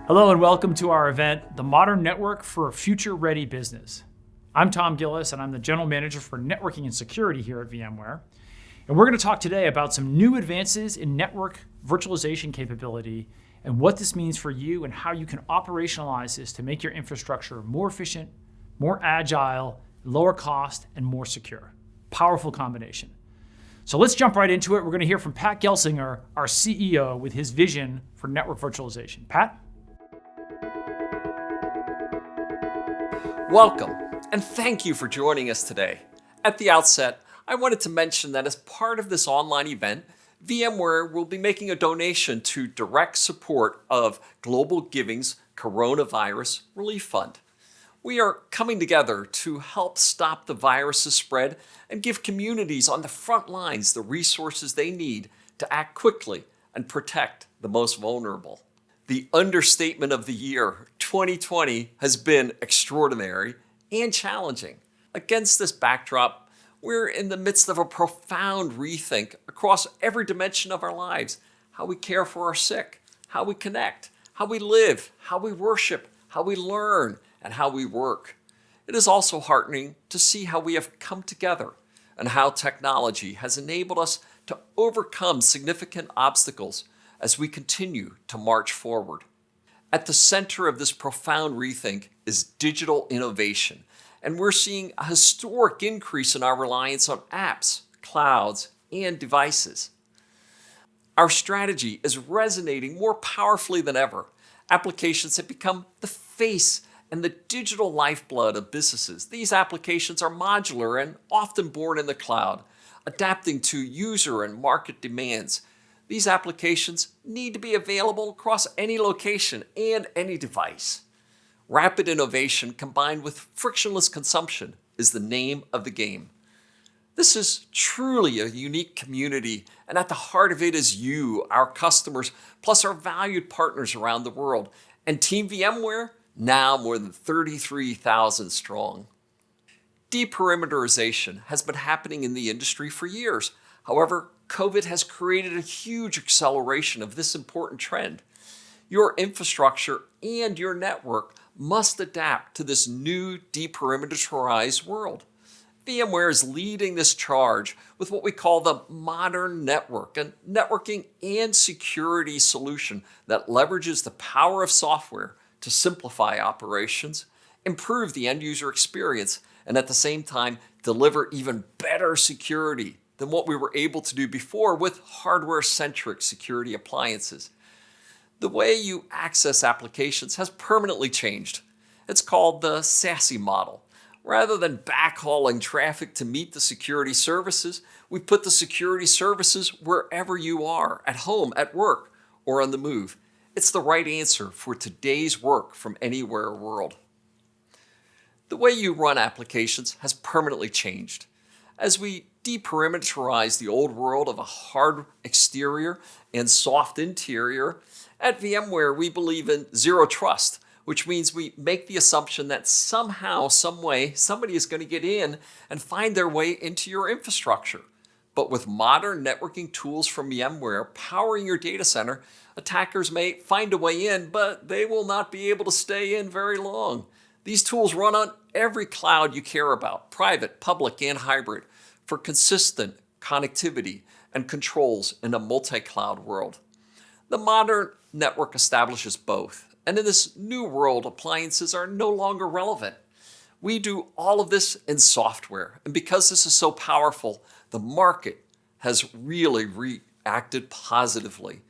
Hello and welcome to our event, The Modern Network for a Future-Ready Business. I'm Tom Gillis and I'm the General Manager for Networking and Security here at VMware. And we're going to talk today about some new advances in network virtualization capability and what this means for you and how you can operationalize this to make your infrastructure more efficient, more agile, lower cost, and more secure. Powerful combination. So let's jump right into it. We're going to hear from Pat Gelsinger, our CEO, with his vision for network virtualization. Pat? Welcome, and thank you for joining us today. At the outset, I wanted to mention that as part of this online event, VMware will be making a donation to direct support of Global Giving's Coronavirus Relief Fund. We are coming together to help stop the virus's spread and give communities on the front lines the resources they need to act quickly and protect the most vulnerable. The understatement of the year, 2020, has been extraordinary and challenging. Against this backdrop, we're in the midst of a profound rethink across every dimension of our lives. How we care for our sick, how we connect, how we live, how we worship, how we learn, and how we work. It is also heartening to see how we have come together and how technology has enabled us to overcome significant obstacles as we continue to march forward. At the center of this profound rethink is digital innovation, and we're seeing a historic increase in our reliance on apps, clouds, and devices. Our strategy is resonating more powerfully than ever. Applications have become the face and the digital lifeblood of businesses. These applications are modular and often born in the cloud, adapting to user and market demands. These applications need to be available across any location and any device. Rapid innovation combined with frictionless consumption is the name of the game. This is truly a unique community, and at the heart of it is you, our customers, plus our valued partners around the world. And Team VMware, now more than 33,000 strong. Deperimeterization has been happening in the industry for years. However, COVID has created a huge acceleration of this important trend. Your infrastructure and your network must adapt to this new deperimeterized world. VMware is leading this charge with what we call the modern network, a networking and security solution that leverages the power of software to simplify operations, improve the end user experience, and at the same time, deliver even better security than what we were able to do before with hardware-centric security appliances. The way you access applications has permanently changed. It's called the SASE model. Rather than backhauling traffic to meet the security services, we put the security services wherever you are, at home, at work, or on the move. It's the right answer for today's work from anywhere world. The way you run applications has permanently changed. As we deperimeterize the old world of a hard exterior and soft interior, at VMware we believe in zero trust, which means we make the assumption that somehow, some way, somebody is going to get in and find their way into your infrastructure. But with modern networking tools from VMware powering your data center, attackers may find a way in, but they will not be able to stay in very long. These tools run on every cloud you care about, private, public, and hybrid, for consistent connectivity and controls in a multi-cloud world. The modern network establishes both, and in this new world, appliances are no longer relevant. We do all of this in software, and because this is so powerful, the market has really reacted positively.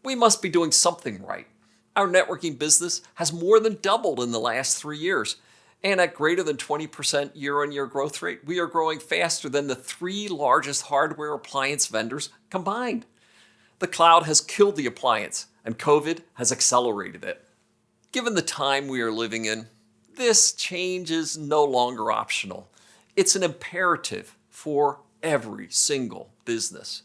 We must be doing something right. Our networking business has more than doubled in the last 3 years. And at greater than 20% year-on-year growth rate, we are growing faster than the 3 largest hardware appliance vendors combined. The cloud has killed the appliance, and COVID has accelerated it. Given the time we are living in, this change is no longer optional. It's an imperative for every single business.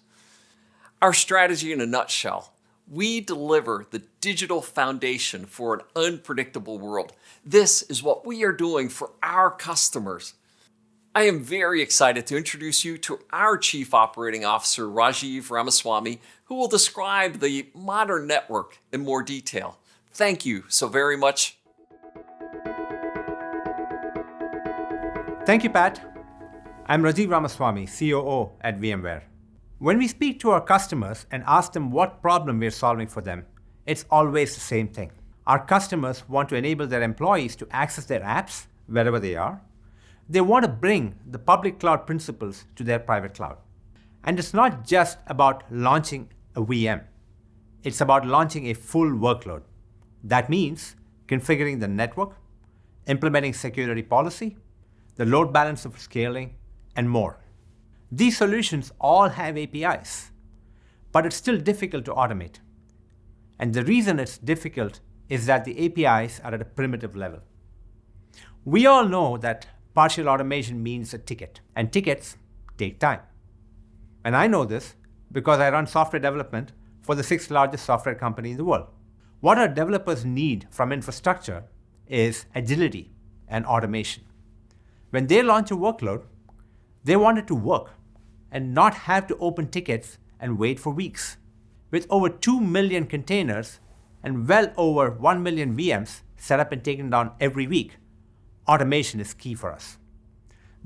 Our strategy in a nutshell: we deliver the digital foundation for an unpredictable world. This is what we are doing for our customers. I am very excited to introduce you to our Chief Operating Officer, Rajiv Ramaswamy, who will describe the modern network in more detail. Thank you so very much. Thank you, Pat. I'm Rajiv Ramaswamy, COO at VMware. When we speak to our customers and ask them what problem we're solving for them, it's always the same thing. Our customers want to enable their employees to access their apps wherever they are. They want to bring the public cloud principles to their private cloud. And it's not just about launching a VM. It's about launching a full workload. That means configuring the network, implementing security policy, the load balance of scaling, and more. These solutions all have APIs, but it's still difficult to automate. And the reason it's difficult is that the APIs are at a primitive level. We all know that partial automation means a ticket, and tickets take time. And I know this because I run software development for the 6th largest software company in the world. What our developers need from infrastructure is agility and automation. When they launch a workload, they want it to work and not have to open tickets and wait for weeks. With over 2 million containers and well over 1 million VMs set up and taken down every week, automation is key for us.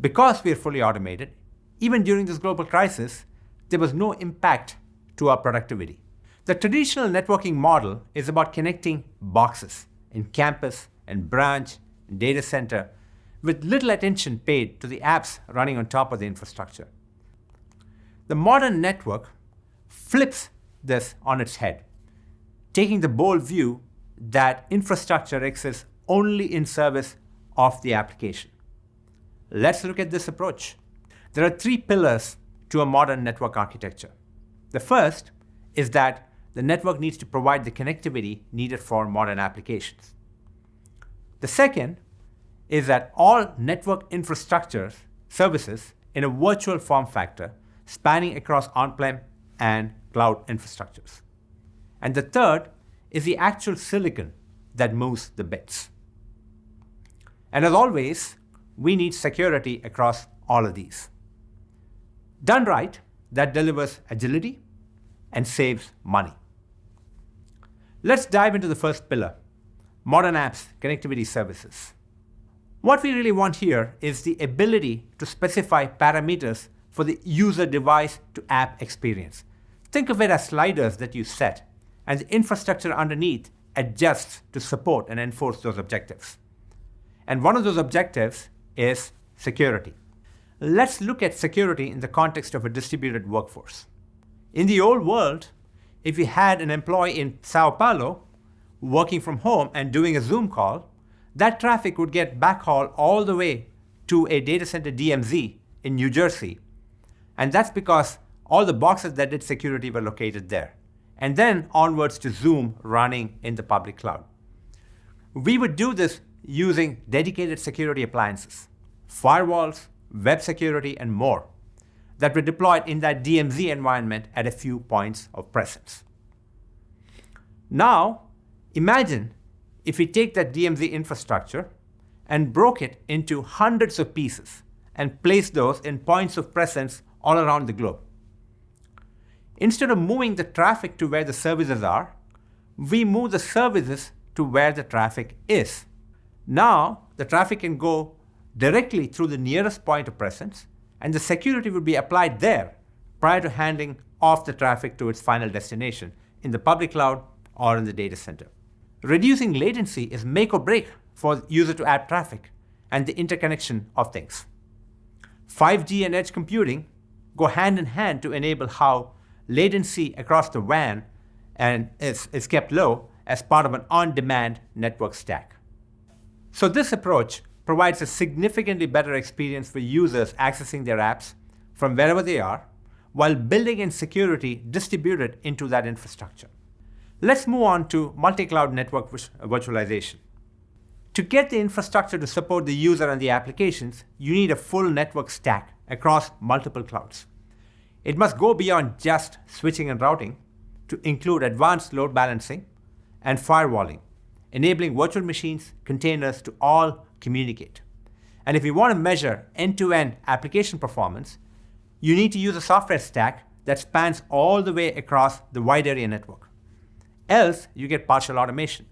Because we are fully automated, even during this global crisis, there was no impact to our productivity. The traditional networking model is about connecting boxes in campus and branch and data center with little attention paid to the apps running on top of the infrastructure. The modern network flips this on its head, taking the bold view that infrastructure exists only in service of the application. Let's look at this approach. There are 3 pillars to a modern network architecture. The first is that the network needs to provide the connectivity needed for modern applications. The second is that all network infrastructure services in a virtual form factor spanning across on-prem and cloud infrastructures. And the third is the actual silicon that moves the bits. And as always, we need security across all of these. Done right, that delivers agility and saves money. Let's dive into the first pillar, modern apps connectivity services. What we really want here is the ability to specify parameters for the user device to app experience. Think of it as sliders that you set, and the infrastructure underneath adjusts to support and enforce those objectives. And one of those objectives is security. Let's look at security in the context of a distributed workforce. In the old world, if you had an employee in Sao Paulo working from home and doing a Zoom call, that traffic would get backhauled all the way to a data center DMZ in New Jersey. And that's because all the boxes that did security were located there. And then onwards to Zoom running in the public cloud. We would do this using dedicated security appliances, firewalls, web security, and more that were deployed in that DMZ environment at a few points of presence. Now, imagine if we take that DMZ infrastructure and broke it into hundreds of pieces and placed those in points of presence all around the globe. Instead of moving the traffic to where the services are, we move the services to where the traffic is. Now, the traffic can go directly through the nearest point of presence, and the security will be applied there prior to handing off the traffic to its final destination in the public cloud or in the data center. Reducing latency is make or break for user-to-app traffic and the interconnection of things. 5G and edge computing go hand in hand to enable how latency across the WAN is kept low as part of an on-demand network stack. So this approach provides a significantly better experience for users accessing their apps from wherever they are, while building in security distributed into that infrastructure. Let's move on to multi-cloud network virtualization. To get the infrastructure to support the user and the applications, you need a full network stack across multiple clouds. It must go beyond just switching and routing to include advanced load balancing and firewalling, enabling virtual machines, containers to all communicate. And if you want to measure end-to-end application performance, you need to use a software stack that spans all the way across the wide area network. Else, you get partial automation,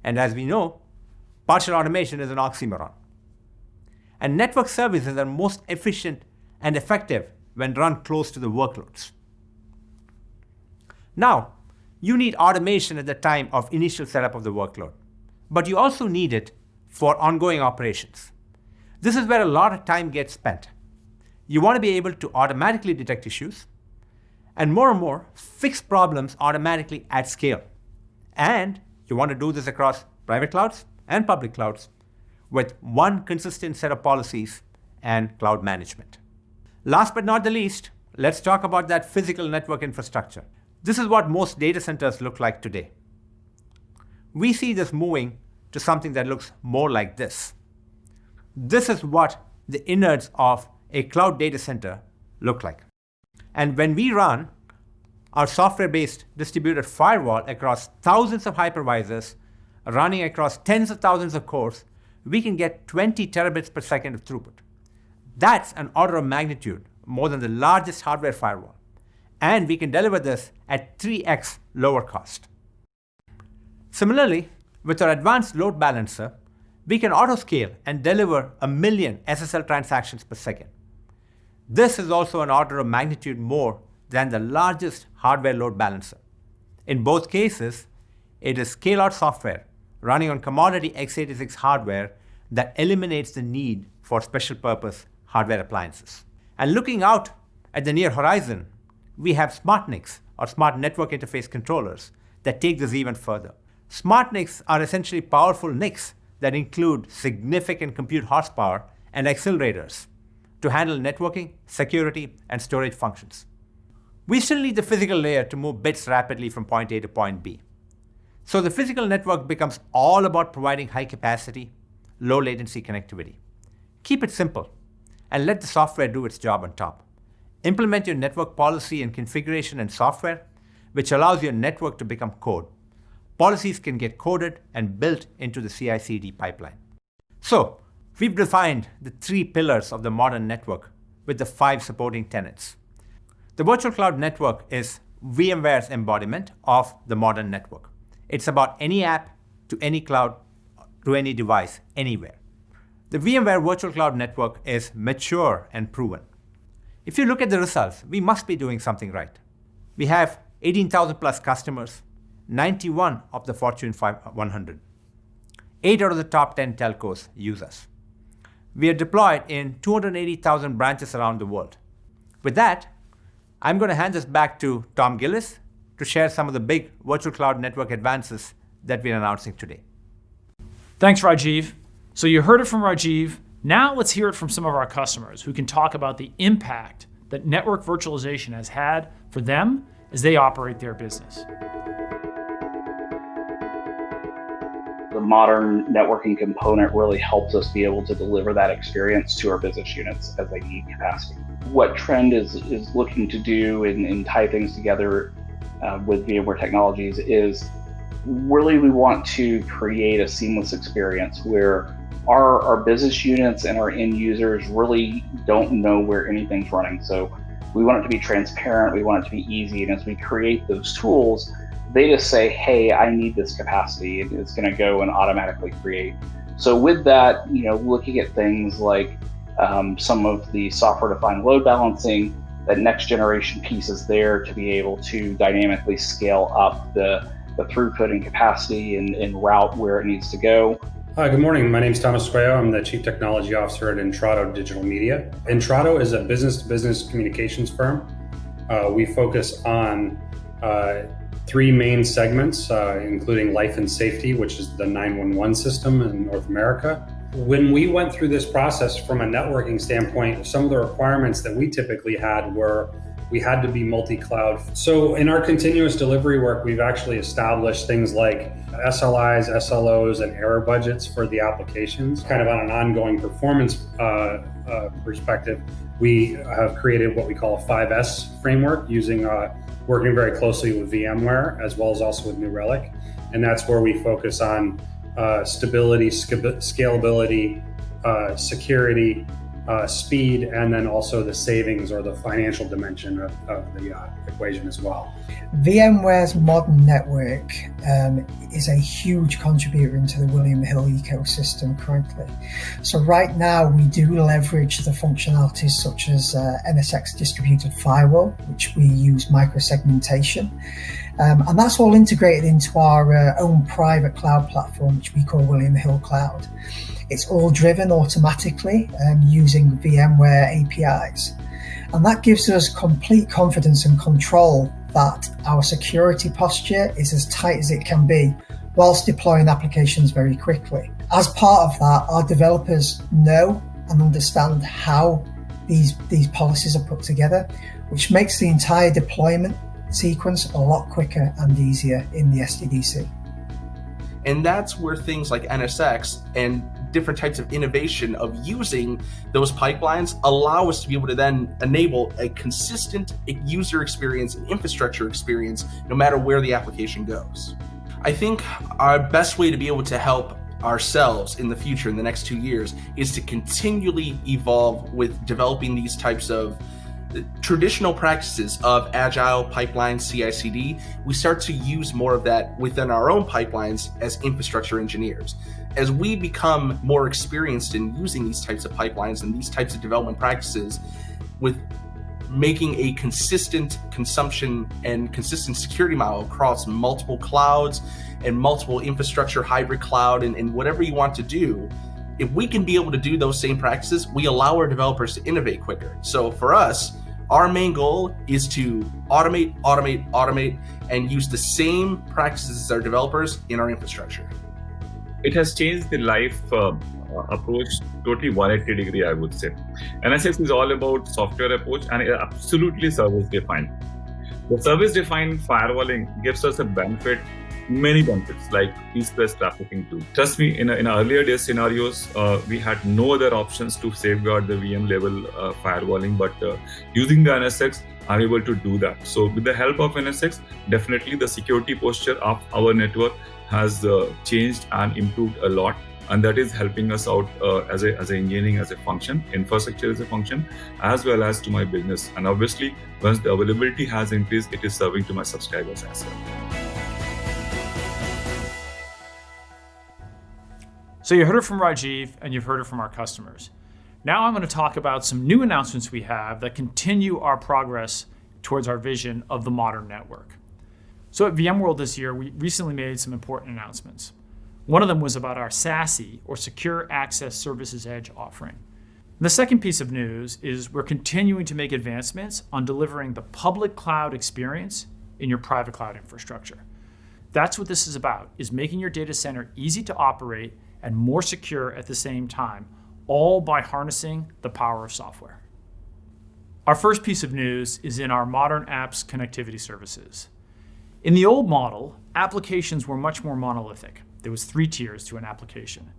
And as we know, partial automation is an oxymoron. And network services are most efficient and effective when run close to the workloads. Now, you need automation at the time of initial setup of the workload, but you also need it for ongoing operations. This is where a lot of time gets spent. You want to be able to automatically detect issues and more, fix problems automatically at scale. And you want to do this across private clouds and public clouds with one consistent set of policies and cloud management. Last but not the least, let's talk about that physical network infrastructure. This is what most data centers look like today. We see this moving to something that looks more like this. This is what the innards of a cloud data center look like. And when we run our software-based distributed firewall across thousands of hypervisors, running across tens of thousands of cores, we can get 20 terabits per second of throughput. That's an order of magnitude more than the largest hardware firewall. And we can deliver this at 3x lower cost. Similarly, with our advanced load balancer, we can auto-scale and deliver 1 million SSL transactions per second. This is also an order of magnitude more than the largest hardware load balancer. In both cases, it is scale-out software running on commodity x86 hardware that eliminates the need for special-purpose hardware appliances. And looking out at the near horizon, we have smart NICs, or smart network interface controllers, that take this even further. Smart NICs are essentially powerful NICs that include significant compute horsepower and accelerators to handle networking, security, and storage functions. We still need the physical layer to move bits rapidly from point A to point B. So the physical network becomes all about providing high capacity, low latency connectivity. Keep it simple and let the software do its job on top. Implement your network policy and configuration and software, which allows your network to become code. Policies can get coded and built into the CI/CD pipeline. So, we've defined the 3 pillars of the modern network with the 5 supporting tenets. The virtual cloud network is VMware's embodiment of the modern network. It's about any app to any cloud to any device anywhere. The VMware virtual cloud network is mature and proven. If you look at the results, we must be doing something right. We have 18,000 plus customers, 91 of the Fortune 100. 8 out of the top 10 telcos use us. We are deployed in 280,000 branches around the world. With that, I'm going to hand this back to Tom Gillis to share some of the big virtual cloud network advances that we're announcing today. Thanks, Rajiv. So you heard it from Rajiv. Now let's hear it from some of our customers who can talk about the impact that network virtualization has had for them as they operate their business. The modern networking component really helps us be able to deliver that experience to our business units as they need capacity. What Trend is looking to do and tie things together with VMware Technologies is really we want to create a seamless experience where our business units and our end users really don't know where anything's running. So we want it to be transparent, we want it to be easy, and as we create those tools, they just say, hey, I need this capacity, and it's going to go and automatically create. So with that, looking at things like some of the software-defined load balancing, that next generation piece is there to be able to dynamically scale up the throughput and capacity and route where it needs to go. Hi, good morning. My name is Thomas Sueya. I'm the Chief Technology Officer at Entrado Digital Media. Entrado is a business-to-business communications firm. We focus on 3 main segments, including life and safety, which is the 911 system in North America. When we went through this process from a networking standpoint, some of the requirements that we typically had were we had to be multi-cloud. So in our continuous delivery work, we've actually established things like SLIs, SLOs, and error budgets for the applications. Kind of on an ongoing performance perspective, we have created what we call a 5S framework using working very closely with VMware as well as also with New Relic. And that's where we focus on stability, scalability, security, speed, and then also the savings or the financial dimension of the equation as well. VMware's modern network is a huge contributor into the William Hill ecosystem currently. So right now we do leverage the functionalities such as NSX distributed firewall, which we use microsegmentation. And that's all integrated into our own private cloud platform, which we call William Hill Cloud. It's all driven automatically using VMware APIs. And that gives us complete confidence and control that our security posture is as tight as it can be whilst deploying applications very quickly. As part of that, our developers know and understand how these policies are put together, which makes the entire deployment sequence a lot quicker and easier in the SDDC. And that's where things like NSX and different types of innovation of using those pipelines allow us to be able to then enable a consistent user experience and infrastructure experience no matter where the application goes. I think our best way to be able to help ourselves in the future, in the next 2 years, is to continually evolve with developing these types of traditional practices of agile pipeline CI/CD. We start to use more of that within our own pipelines as infrastructure engineers. As we become more experienced in using these types of pipelines and these types of development practices, with making a consistent consumption and consistent security model across multiple clouds and multiple infrastructure, hybrid cloud, and whatever you want to do, if we can be able to do those same practices, we allow our developers to innovate quicker. So for us, our main goal is to automate, and use the same practices as our developers in our infrastructure. It has changed the life approach totally 180 degree, I would say. NSX is all about software approach and absolutely service defined. The service defined firewalling gives us a benefit, many benefits like east-west trafficking too. Trust me, in earlier day scenarios, we had no other options to safeguard the VM level firewalling, but using the NSX, I'm able to do that. So with the help of NSX, definitely the security posture of our network has changed and improved a lot. And that is helping us out as engineering as a function, infrastructure as a function, as well as to my business. And obviously, once the availability has increased, it is serving to my subscribers as well. So you heard it from Rajiv and you've heard it from our customers. Now I'm going to talk about some new announcements we have that continue our progress towards our vision of the modern network. So at VMworld this year, we recently made some important announcements. One of them was about our SASE, or Secure Access Services Edge offering. And the second piece of news is we're continuing to make advancements on delivering the public cloud experience in your private cloud infrastructure. That's what this is about, is making your data center easy to operate and more secure at the same time, all by harnessing the power of software. Our first piece of news is in our modern apps connectivity services. In the old model, applications were much more monolithic. There was 3 tiers to an application.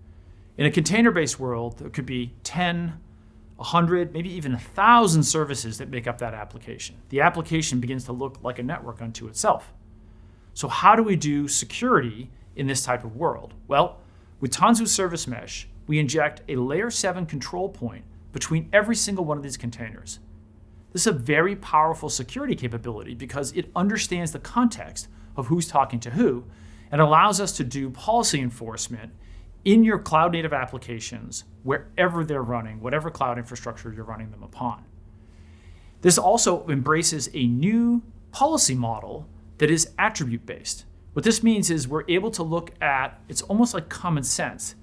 In a container-based world, there could be 10, 100, maybe even 1,000 services that make up that application. The application begins to look like a network unto itself. So how do we do security in this type of world? Well, with Tanzu Service Mesh, we inject a layer 7 control point between every single one of these containers. This is a very powerful security capability because it understands the context of who's talking to who and allows us to do policy enforcement in your cloud-native applications wherever they're running, whatever cloud infrastructure you're running them upon. This also embraces a new policy model that is attribute-based. What this means is we're able to look at, it's almost like common sense,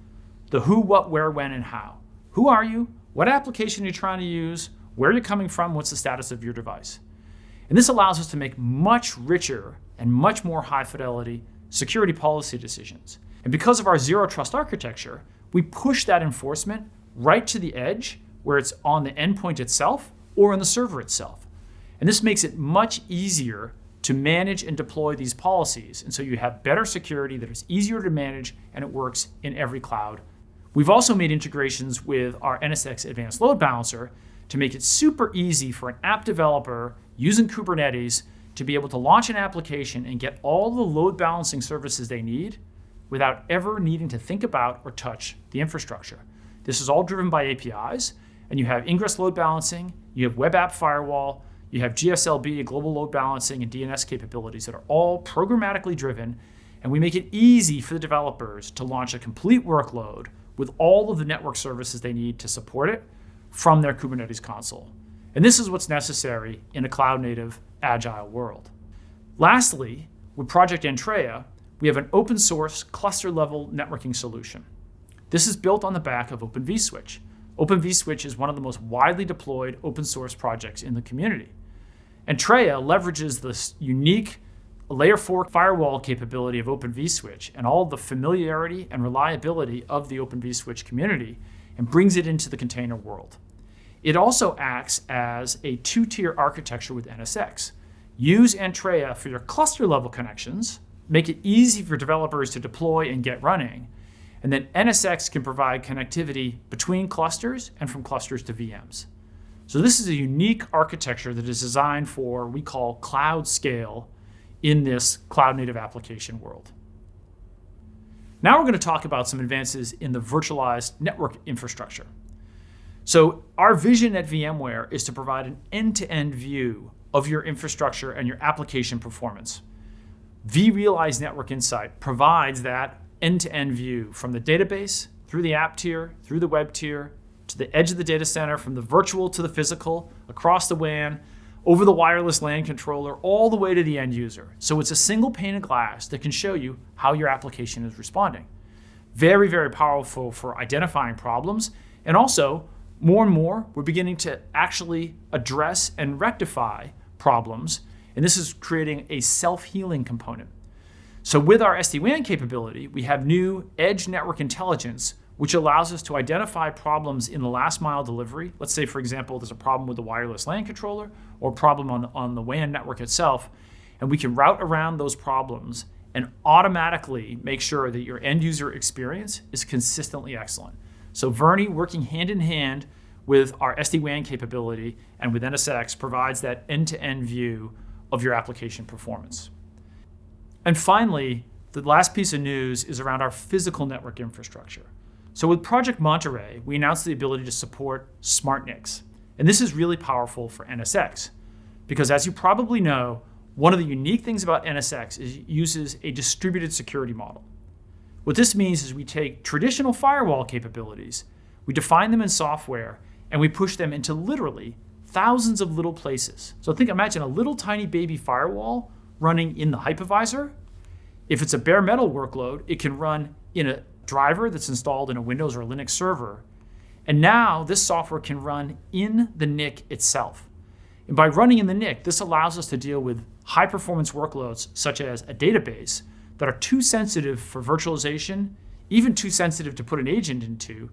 the who, what, where, when, and how. Who are you? What application are you trying to use? Where are you coming from? What's the status of your device? And this allows us to make much richer and much more high-fidelity security policy decisions. And because of our zero trust architecture, we push that enforcement right to the edge where it's on the endpoint itself or on the server itself. And this makes it much easier to manage and deploy these policies. And so you have better security that is easier to manage and it works in every cloud. We've also made integrations with our NSX Advanced Load Balancer to make it super easy for an app developer using Kubernetes to be able to launch an application and get all the load balancing services they need without ever needing to think about or touch the infrastructure. This is all driven by APIs, and you have ingress load balancing, you have web app firewall, you have GSLB, global load balancing, and DNS capabilities that are all programmatically driven, and we make it easy for the developers to launch a complete workload with all of the network services they need to support it from their Kubernetes console. And this is what's necessary in a cloud-native, agile world. Lastly, with Project Entrea, we have an open source cluster-level networking solution. This is built on the back of Open vSwitch. Open vSwitch is one of the most widely deployed open source projects in the community. Entrea leverages this unique layer 4 firewall capability of Open vSwitch and all the familiarity and reliability of the Open vSwitch community and brings it into the container world. It also acts as a 2-tier architecture with NSX. Use Entrea for your cluster level connections, make it easy for developers to deploy and get running, and then NSX can provide connectivity between clusters and from clusters to VMs. So this is a unique architecture that is designed for what we call cloud scale in this cloud native application world. Now we're going to talk about some advances in the virtualized network infrastructure. So our vision at VMware is to provide an end-to-end view of your infrastructure and your application performance. vRealize Network Insight provides that end-to-end view from the database, through the app tier, through the web tier, to the edge of the data center, from the virtual to the physical, across the WAN, over the wireless LAN controller, all the way to the end user. So it's a single pane of glass that can show you how your application is responding. Very, very powerful for identifying problems. And also, more and more, we're beginning to actually address and rectify problems. And this is creating a self-healing component. So with our SD-WAN capability, we have new edge network intelligence, which allows us to identify problems in the last mile delivery. Let's say, for example, there's a problem with the wireless LAN controller or a problem on the WAN network itself, and we can route around those problems and automatically make sure that your end user experience is consistently excellent. So Verni, working hand in hand with our SD-WAN capability and with NSX, provides that end-to-end view of your application performance. And finally, the last piece of news is around our physical network infrastructure. So with Project Monterey, we announced the ability to support smart NICs. And this is really powerful for NSX because, as you probably know, one of the unique things about NSX is it uses a distributed security model. What this means is we take traditional firewall capabilities, we define them in software, and we push them into literally thousands of little places. So imagine a little tiny baby firewall running in the hypervisor. If it's a bare metal workload, it can run in a driver that's installed in a Windows or a Linux server. And now this software can run in the NIC itself. And by running in the NIC, this allows us to deal with high performance workloads such as a database that are too sensitive for virtualization, even too sensitive to put an agent into,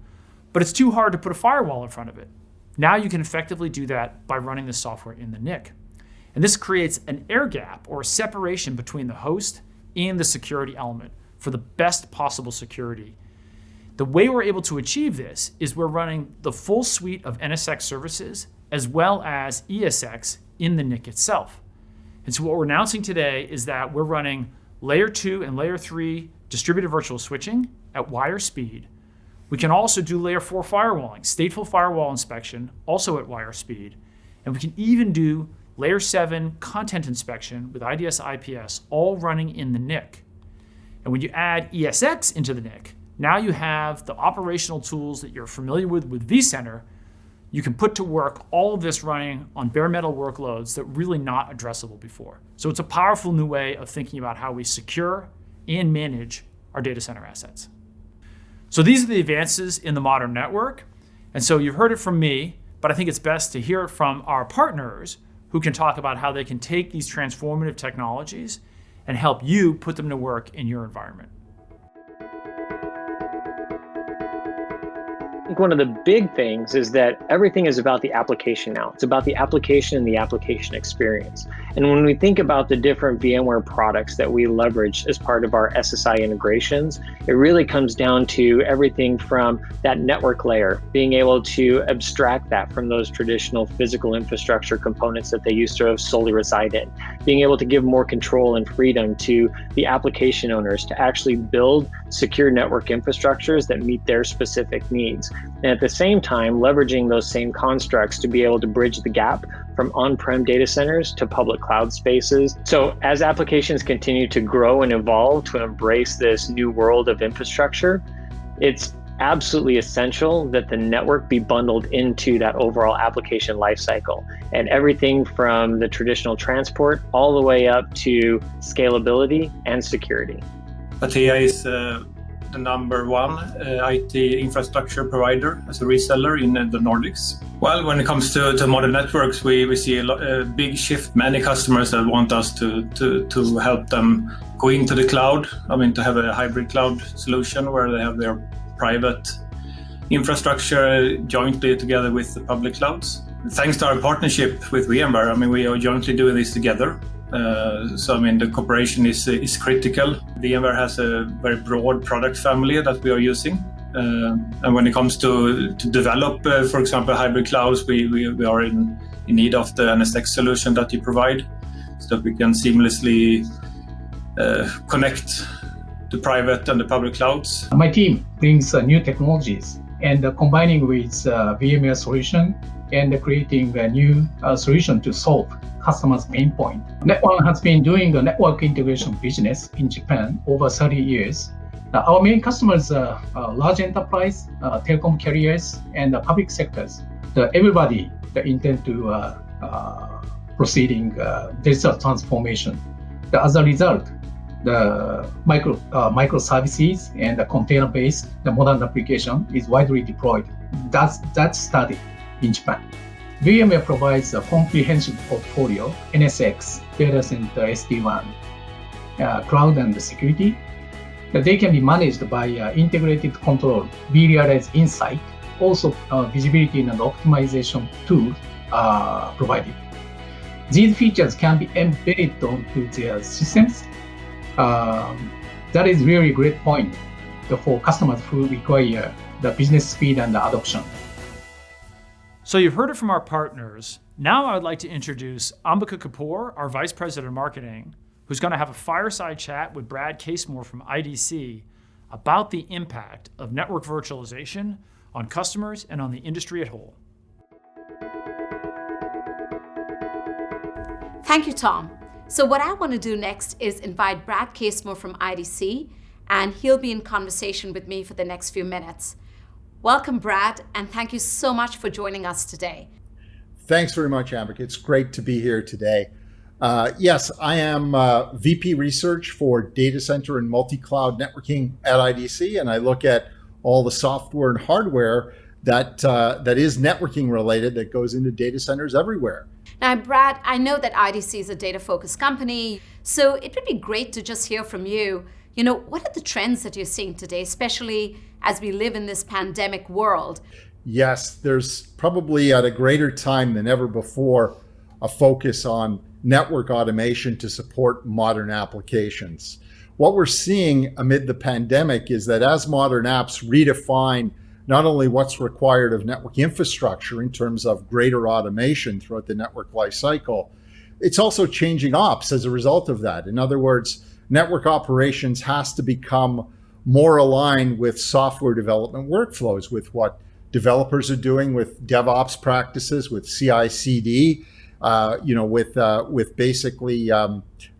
but it's too hard to put a firewall in front of it. Now you can effectively do that by running the software in the NIC. And this creates an air gap or a separation between the host and the security element for the best possible security. The way we're able to achieve this is we're running the full suite of NSX services as well as ESX in the NIC itself. And so what we're announcing today is that we're running layer 2 and layer 3 distributed virtual switching at wire speed. We can also do layer 4 firewalling, stateful firewall inspection, also at wire speed. And we can even do layer 7 content inspection with IDS IPS, all running in the NIC. And when you add ESX into the NIC, now you have the operational tools that you're familiar with vCenter. You can put to work all of this running on bare metal workloads that were really not addressable before. So it's a powerful new way of thinking about how we secure and manage our data center assets. So these are the advances in the modern network. And so you've heard it from me, but I think it's best to hear it from our partners who can talk about how they can take these transformative technologies and help you put them to work in your environment. I think one of the big things is that everything is about the application now. It's about the application and the application experience. And when we think about the different VMware products that we leverage as part of our SSI integrations, it really comes down to everything from that network layer, being able to abstract that from those traditional physical infrastructure components that they used to solely reside in, being able to give more control and freedom to the application owners to actually build secure network infrastructures that meet their specific needs. and at the same time, leveraging those same constructs to be able to bridge the gap from on-prem data centers to public cloud spaces. So as applications continue to grow and evolve to embrace this new world of infrastructure, it's absolutely essential that the network be bundled into that overall application lifecycle, and everything from the traditional transport all the way up to scalability and security. Atea is the number one IT infrastructure provider as a reseller in the Nordics. Well, when it comes to modern networks, we see a big shift. Many customers that want us to help them go into the cloud. I mean, to have a hybrid cloud solution where they have their private infrastructure jointly together with the public clouds. Thanks to our partnership with VMware, I mean, we are jointly doing this together. So, I mean, the cooperation is critical. VMware has a very broad product family that we are using. And when it comes to develop, for example, hybrid clouds, we are in need of the NSX solution that you provide so that we can seamlessly connect the private and the public clouds. My team brings new technologies and combining with VMware solution and creating a new solution to solve customers' pain point. Net1 has been doing the network integration business in Japan over 30 years. Our main customers are large enterprise, telecom carriers, and the public sectors. Everybody that intend to proceeding digital transformation. As a result, the microservices and the container-based, the modern application is widely deployed. That started in Japan. VMware provides a comprehensive portfolio, NSX, data center, SD-WAN, cloud and security. They can be managed by integrated control, vRealize Insight, also visibility and optimization tools are provided. These features can be embedded onto their systems. That is really great point for customers who require the business speed and the adoption. So you've heard it from our partners. Now I would like to introduce Ambika Kapoor, our Vice President of Marketing, who's going to have a fireside chat with Brad Casemore from IDC about the impact of network virtualization on customers and on the industry at whole. Thank you, Tom. So what I want to do next is invite Brad Casemore from IDC, and he'll be in conversation with me for the next few minutes. Welcome, Brad, and thank you so much for joining us today. Thanks very much, Ambika. It's great to be here today. Yes, I am VP Research for Data Center and Multi-Cloud Networking at IDC, and I look at all the software and hardware that is networking related that goes into data centers everywhere. Now, Brad, I know that IDC is a data-focused company, so it would be great to just hear from you. You know, what are the trends that you're seeing today, especially as we live in this pandemic world? Yes, there's probably at a greater time than ever before a focus on network automation to support modern applications. What we're seeing amid the pandemic is that as modern apps redefine not only what's required of network infrastructure in terms of greater automation throughout the network lifecycle, it's also changing ops as a result of that. In other words, network operations has to become more aligned with software development workflows, with what developers are doing with DevOps practices, with CI/CD, with basically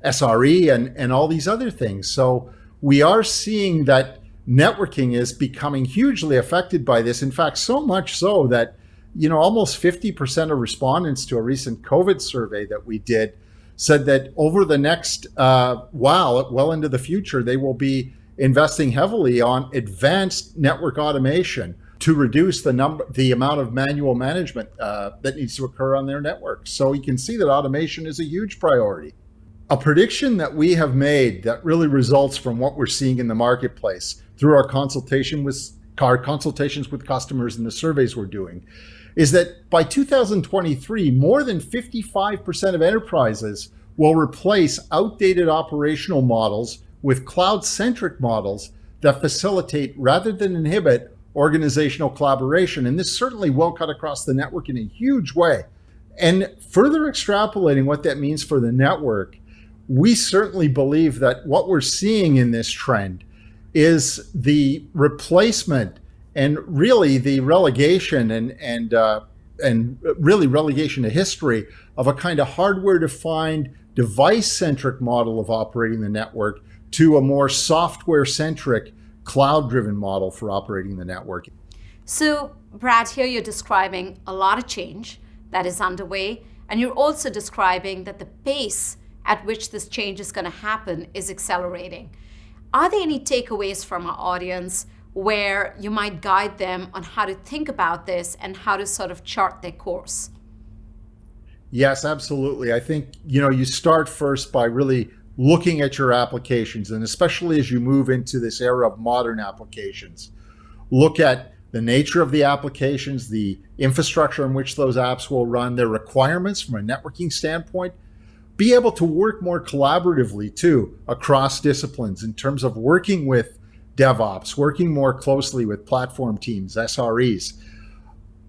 SRE and all these other things. So we are seeing that networking is becoming hugely affected by this. In fact, so much so that, almost 50% of respondents to a recent COVID survey that we did said that over the next well into the future, they will be investing heavily on advanced network automation to reduce the amount of manual management that needs to occur on their network. So you can see that automation is a huge priority. A prediction that we have made that really results from what we're seeing in the marketplace through our consultations with customers and the surveys we're doing is that by 2023, more than 55% of enterprises will replace outdated operational models with cloud-centric models that facilitate rather than inhibit organizational collaboration. And this certainly will cut across the network in a huge way. And further extrapolating what that means for the network, we certainly believe that what we're seeing in this trend is the replacement And really, the relegation and really relegation to history of a kind of hardware-defined, device-centric model of operating the network to a more software-centric, cloud-driven model for operating the network. So, Brad, here you're describing a lot of change that is underway, and you're also describing that the pace at which this change is going to happen is accelerating. Are there any takeaways from our audience where you might guide them on how to think about this and how to sort of chart their course? Yes, absolutely. I think, you start first by really looking at your applications, and especially as you move into this era of modern applications, look at the nature of the applications, the infrastructure in which those apps will run, their requirements from a networking standpoint. Be able to work more collaboratively too across disciplines in terms of working with DevOps, working more closely with platform teams, SREs.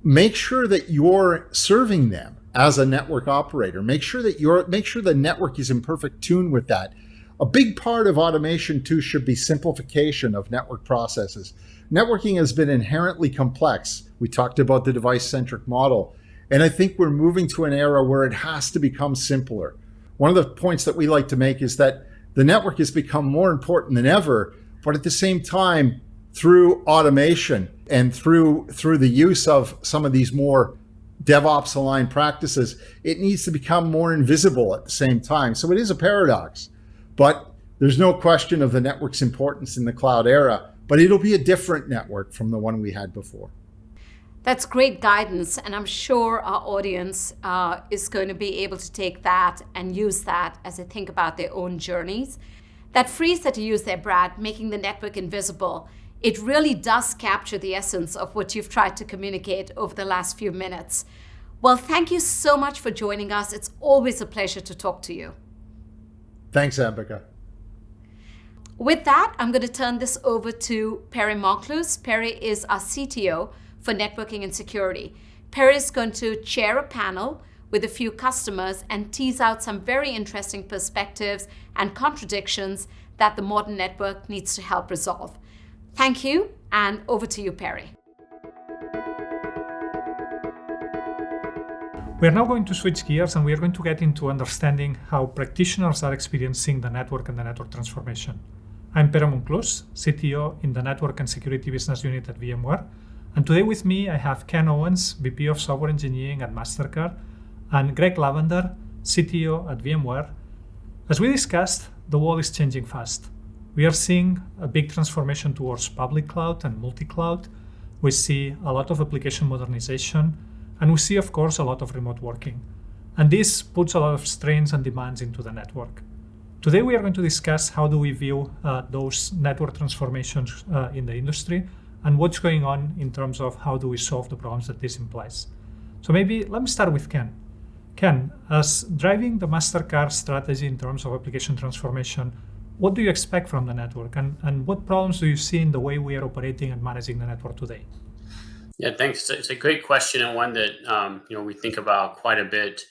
Make sure that you're serving them as a network operator. Make sure the network is in perfect tune with that. A big part of automation too should be simplification of network processes. Networking has been inherently complex. We talked about the device-centric model, and I think we're moving to an era where it has to become simpler. One of the points that we like to make is that the network has become more important than ever, but at the same time, through automation and through the use of some of these more DevOps aligned practices, it needs to become more invisible at the same time. So it is a paradox, but there's no question of the network's importance in the cloud era, but it'll be a different network from the one we had before. That's great guidance, and I'm sure our audience is going to be able to take that and use that as they think about their own journeys. That phrase that you used there, Brad, making the network invisible, it really does capture the essence of what you've tried to communicate over the last few minutes. Well, thank you so much for joining us. It's always a pleasure to talk to you. Thanks, Ambika. With that, I'm going to turn this over to Perry Monklus. Perry is our CTO for networking and security. Perry is going to chair a panel with a few customers and tease out some very interesting perspectives and contradictions that the modern network needs to help resolve. Thank you, and over to you, Perry. We are now going to switch gears, and we are going to get into understanding how practitioners are experiencing the network and the network transformation. I'm Perry Monklus, CTO in the Network and Security Business Unit at VMware. And today with me, I have Ken Owens, VP of Software Engineering at Mastercard, and Greg Lavender, CTO at VMware. As we discussed, the world is changing fast. We are seeing a big transformation towards public cloud and multi-cloud. We see a lot of application modernization, and we see, of course, a lot of remote working. And this puts a lot of strains and demands into the network. Today, we are going to discuss how do we view those network transformations in the industry, and what's going on in terms of how do we solve the problems that this implies. So maybe let me start with Ken. Ken, as driving the Mastercard strategy in terms of application transformation, what do you expect from the network, and what problems do you see in the way we are operating and managing the network today? Yeah, thanks. It's a great question, and one that we think about quite a bit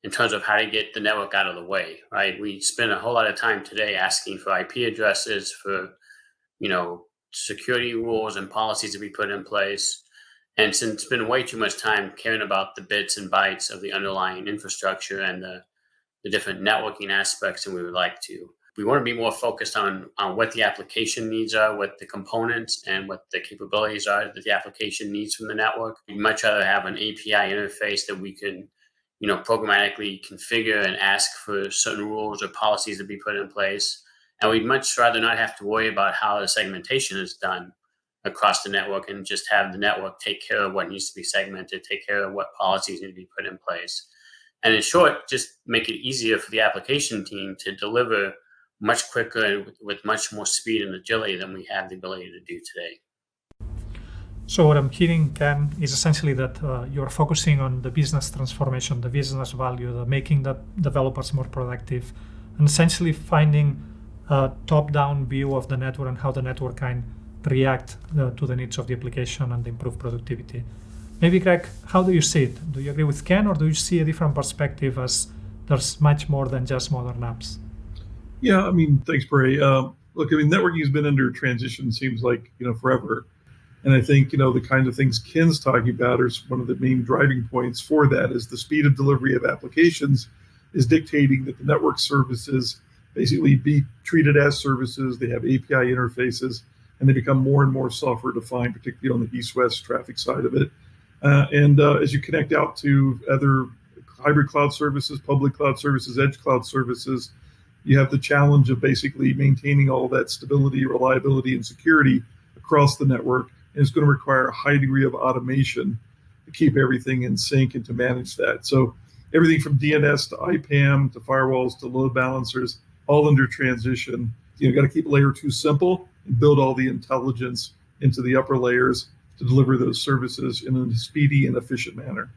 in terms of how to get the network out of the way, right? We spend a whole lot of time today asking for IP addresses, for security rules and policies to be put in place. And since spend way too much time caring about the bits and bytes of the underlying infrastructure and the different networking aspects than we would like to. We want to be more focused on what the application needs are, what the components and what the capabilities are that the application needs from the network. We'd much rather have an API interface that we can, programmatically configure and ask for certain rules or policies to be put in place. And we'd much rather not have to worry about how the segmentation is done across the network and just have the network take care of what needs to be segmented, take care of what policies need to be put in place. And in short, just make it easier for the application team to deliver much quicker and with much more speed and agility than we have the ability to do today. So what I'm hearing, Ken, is essentially that you're focusing on the business transformation, the business value, the making the developers more productive, and essentially finding a top-down view of the network and how the network can react to the needs of the application and improve productivity. Maybe, Greg, how do you see it? Do you agree with Ken, or do you see a different perspective as there's much more than just modern apps? Yeah, thanks, Perry. Look, networking has been under transition, seems like, forever. And I think, the kind of things Ken's talking about are one of the main driving points for that is the speed of delivery of applications is dictating that the network services basically be treated as services. They have API interfaces, and they become more and more software defined, particularly on the east-west traffic side of it. And as you connect out to other hybrid cloud services, public cloud services, edge cloud services, you have the challenge of basically maintaining all of that stability, reliability, and security across the network. And it's going to require a high degree of automation to keep everything in sync and to manage that. So everything from DNS to IPAM to firewalls to load balancers, all under transition. Got to keep layer 2 simple and build all the intelligence into the upper layers to deliver those services in a speedy and efficient manner.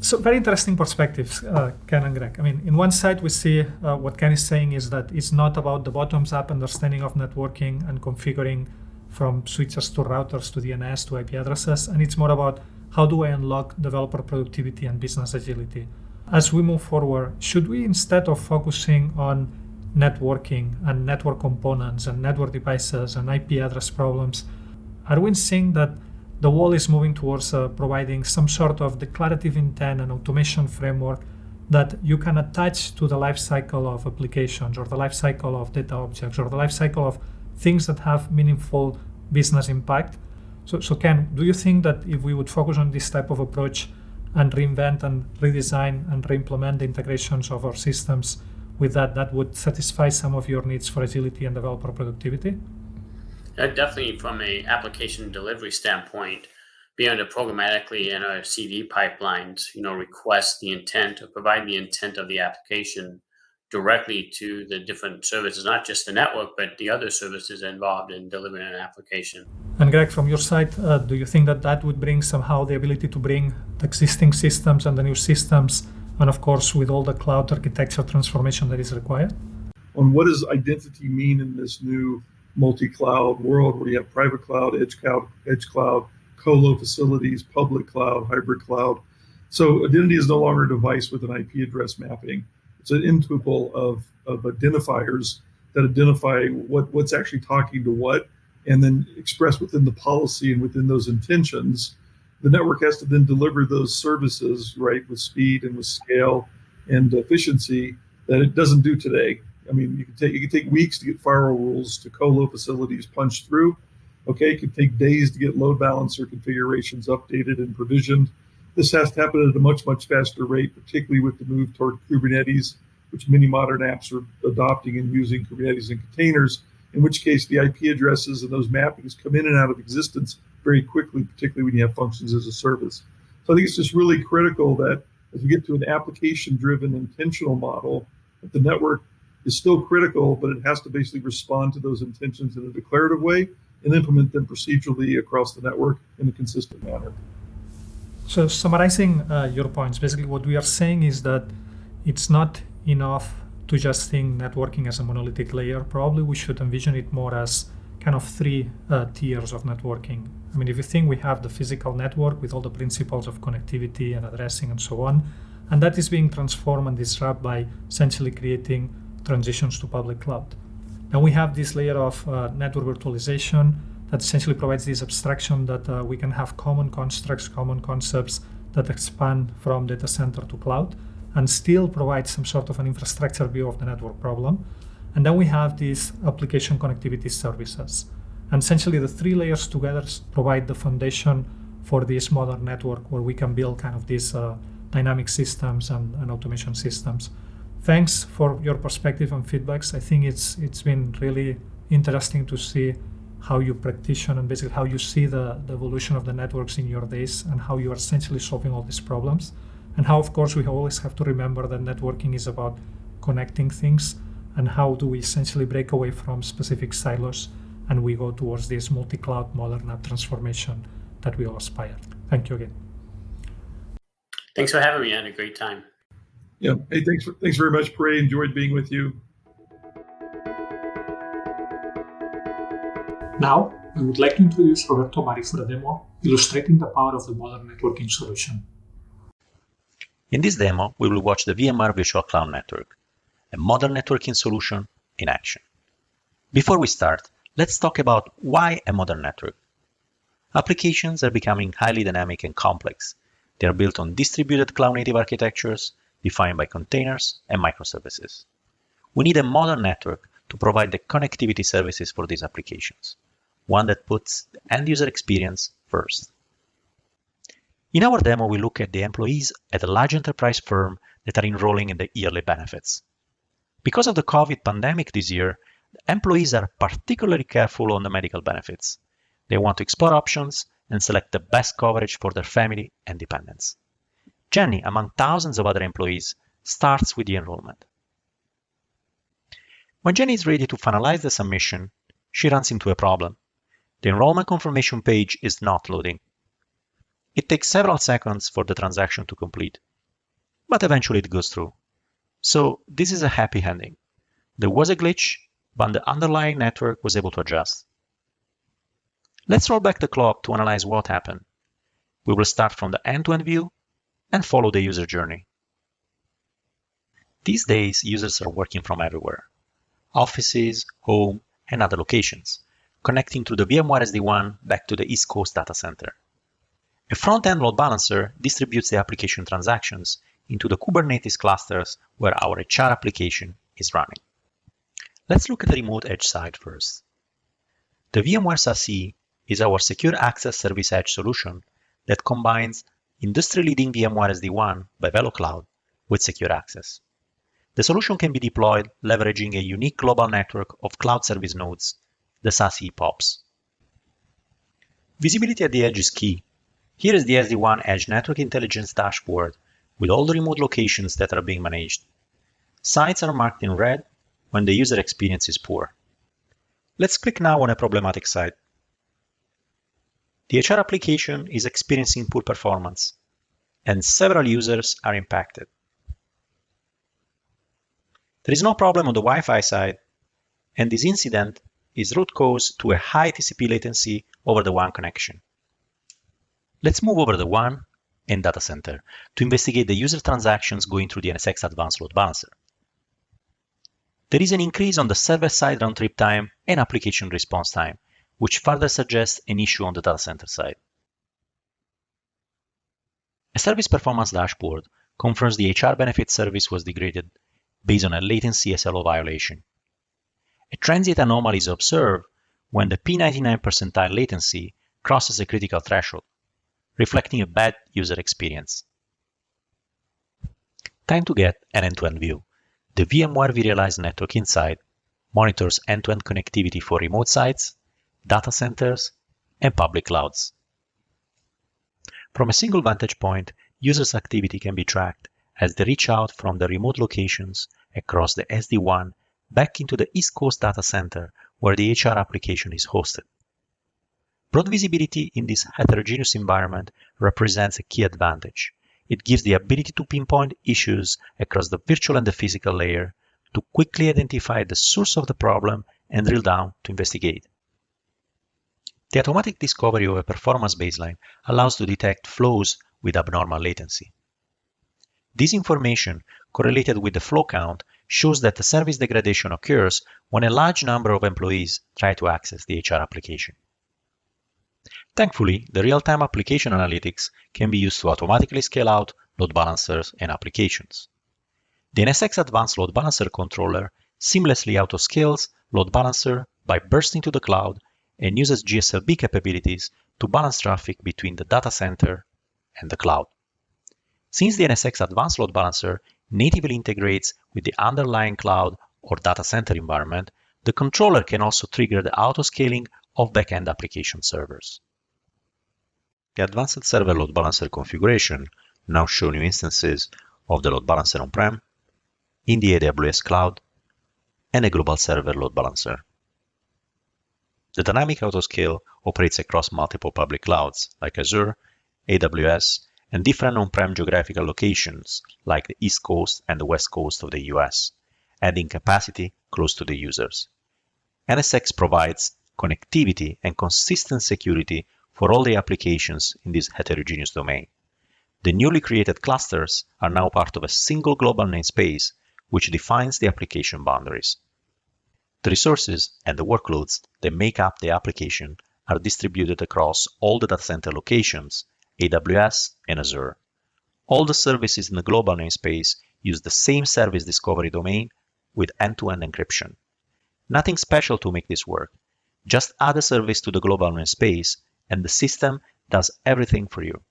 So very interesting perspectives, Ken and Greg. I mean, in one side, we see what Ken is saying is that it's not about the bottoms-up understanding of networking and configuring from switches to routers to DNS to IP addresses, and it's more about how do I unlock developer productivity and business agility. As we move forward, should we, instead of focusing on networking and network components and network devices and IP address problems, are we seeing that the world is moving towards providing some sort of declarative intent and automation framework that you can attach to the lifecycle of applications or the lifecycle of data objects or the lifecycle of things that have meaningful business impact? So Ken, do you think that if we would focus on this type of approach and reinvent and redesign and re-implement the integrations of our systems with that would satisfy some of your needs for agility and developer productivity? Definitely from an application delivery standpoint, being able to programmatically in our CD pipelines, request the intent or provide the intent of the application directly to the different services, not just the network, but the other services involved in delivering an application. And Greg, from your side, do you think that would bring somehow the ability to bring the existing systems and the new systems, and of course with all the cloud architecture transformation that is required? On what does identity mean in this new multi-cloud world where you have private cloud, edge cloud, colo facilities, public cloud, hybrid cloud. So identity is no longer a device with an IP address mapping. It's an intuple of identifiers that identify what's actually talking to what, and then express within the policy and within those intentions. The network has to then deliver those services, right, with speed and with scale and efficiency that it doesn't do today. I mean, you can take weeks to get firewall rules to colo facilities punched through. Okay, it can take days to get load balancer configurations updated and provisioned. This has to happen at a much, much faster rate, particularly with the move toward Kubernetes, which many modern apps are adopting and using Kubernetes and containers, in which case the IP addresses and those mappings come in and out of existence very quickly, particularly when you have functions as a service. So I think it's just really critical that as we get to an application-driven intentional model, that the network is still critical, but it has to basically respond to those intentions in a declarative way and implement them procedurally across the network in a consistent manner. So summarizing your points, basically what we are saying is that it's not enough to just think networking as a monolithic layer. Probably we should envision it more as kind of 3 tiers of networking. I mean, if you think we have the physical network with all the principles of connectivity and addressing and so on, and that is being transformed and disrupted by essentially creating transitions to public cloud. Then we have this layer of network virtualization that essentially provides this abstraction that we can have common constructs, common concepts that expand from data center to cloud and still provide some sort of an infrastructure view of the network problem. And then we have these application connectivity services. And essentially the 3 layers together provide the foundation for this modern network where we can build kind of these dynamic systems and automation systems. Thanks for your perspective and feedbacks. I think it's been really interesting to see how you practice and basically how you see the evolution of the networks in your days and how you are essentially solving all these problems. And how, of course, we always have to remember that networking is about connecting things and how do we essentially break away from specific silos and we go towards this multi-cloud modern app transformation that we all aspire. Thank you again. Thanks for having me. I had a great time. Yeah. Hey, thanks very much, Prey. Enjoyed being with you. Now, I would like to introduce Roberto Mari for a demo illustrating the power of the modern networking solution. In this demo, we will watch the VMware Virtual Cloud Network, a modern networking solution in action. Before we start, let's talk about why a modern network. Applications are becoming highly dynamic and complex. They are built on distributed cloud-native architectures defined by containers and microservices. We need a modern network to provide the connectivity services for these applications, one that puts the end-user experience first. In our demo, we look at the employees at a large enterprise firm that are enrolling in the yearly benefits. Because of the COVID pandemic this year, the employees are particularly careful on the medical benefits. They want to explore options and select the best coverage for their family and dependents. Jenny, among thousands of other employees, starts with the enrollment. When Jenny is ready to finalize the submission, she runs into a problem. The enrollment confirmation page is not loading. It takes several seconds for the transaction to complete, but eventually it goes through. So this is a happy ending. There was a glitch, but the underlying network was able to adjust. Let's roll back the clock to analyze what happened. We will start from the end-to-end view and follow the user journey. These days, users are working from everywhere. Offices, home, and other locations, connecting through the VMware SD-WAN back to the East Coast data center. A front-end load balancer distributes the application transactions into the Kubernetes clusters where our HR application is running. Let's look at the remote edge side first. The VMware SASE is our secure access service edge solution that combines industry-leading VMware SD-WAN by VeloCloud with secure access. The solution can be deployed leveraging a unique global network of cloud service nodes, the SASE POPs. Visibility at the edge is key. Here is the SD-WAN Edge Network Intelligence dashboard with all the remote locations that are being managed. Sites are marked in red when the user experience is poor. Let's click now on a problematic site. The HR application is experiencing poor performance, and several users are impacted. There is no problem on the Wi-Fi side, and this incident is root cause to a high TCP latency over the WAN connection. Let's move over the WAN and data center to investigate the user transactions going through the NSX Advanced Load Balancer. There is an increase on the server-side round-trip time and application response time, which further suggests an issue on the data center side. A service performance dashboard confirms the HR benefit service was degraded based on a latency SLO violation. A transient anomaly is observed when the P99 percentile latency crosses a critical threshold, reflecting a bad user experience. Time to get an end-to-end view. The VMware vRealize Network Insight monitors end-to-end connectivity for remote sites, data centers, and public clouds. From a single vantage point, users' activity can be tracked as they reach out from the remote locations across the SD-WAN back into the East Coast data center where the HR application is hosted. Broad visibility in this heterogeneous environment represents a key advantage. It gives the ability to pinpoint issues across the virtual and the physical layer to quickly identify the source of the problem and drill down to investigate. The automatic discovery of a performance baseline allows to detect flows with abnormal latency. This information, correlated with the flow count, shows that the service degradation occurs when a large number of employees try to access the HR application. Thankfully, the real-time application analytics can be used to automatically scale out load balancers and applications. The NSX Advanced Load Balancer controller seamlessly autoscales load balancer by bursting to the cloud and uses GSLB capabilities to balance traffic between the data center and the cloud. Since the NSX Advanced Load Balancer natively integrates with the underlying cloud or data center environment, the controller can also trigger the autoscaling of backend application servers. The Advanced Server Load Balancer configuration now shows new instances of the load balancer on-prem, in the AWS cloud, and a global server load balancer. The dynamic autoscale operates across multiple public clouds like Azure, AWS, and different on-prem geographical locations like the East Coast and the West Coast of the US, adding capacity close to the users. NSX provides connectivity and consistent security for all the applications in this heterogeneous domain. The newly created clusters are now part of a single global namespace which defines the application boundaries. The resources and the workloads that make up the application are distributed across all the data center locations, AWS and Azure. All the services in the global namespace use the same service discovery domain with end-to-end encryption. Nothing special to make this work. Just add a service to the global namespace and the system does everything for you.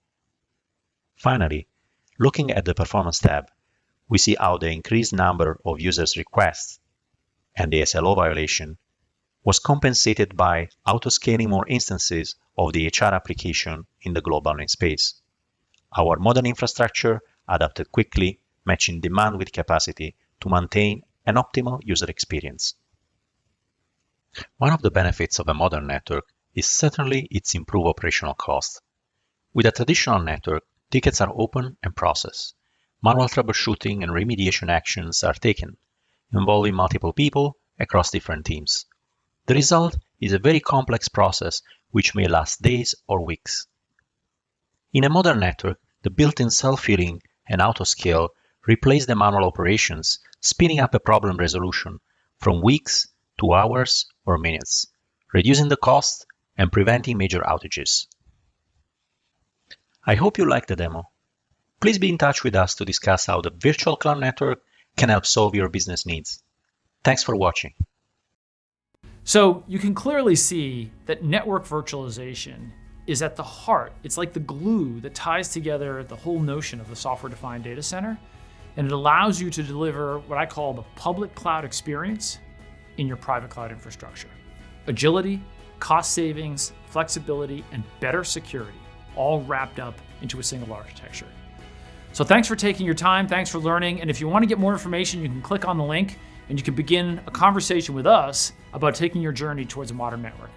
Finally, looking at the Performance tab, we see how the increased number of users' requests and the SLO violation was compensated by auto-scaling more instances of the HR application in the global namespace. Our modern infrastructure adapted quickly, matching demand with capacity to maintain an optimal user experience. One of the benefits of a modern network is certainly its improved operational cost. With a traditional network, tickets are open and processed. Manual troubleshooting and remediation actions are taken, involving multiple people across different teams. The result is a very complex process which may last days or weeks. In a modern network, the built-in self-healing and auto-scale replace the manual operations, speeding up a problem resolution from weeks to hours or minutes, reducing the cost and preventing major outages. I hope you liked the demo. Please be in touch with us to discuss how the virtual cloud network can help solve your business needs. Thanks for watching. So you can clearly see that network virtualization is at the heart. It's like the glue that ties together the whole notion of the software-defined data center, and it allows you to deliver what I call the public cloud experience in your private cloud infrastructure. Agility, cost savings, flexibility, and better security, all wrapped up into a single architecture. So thanks for taking your time, thanks for learning, and if you want to get more information, you can click on the link and you can begin a conversation with us about taking your journey towards a modern network.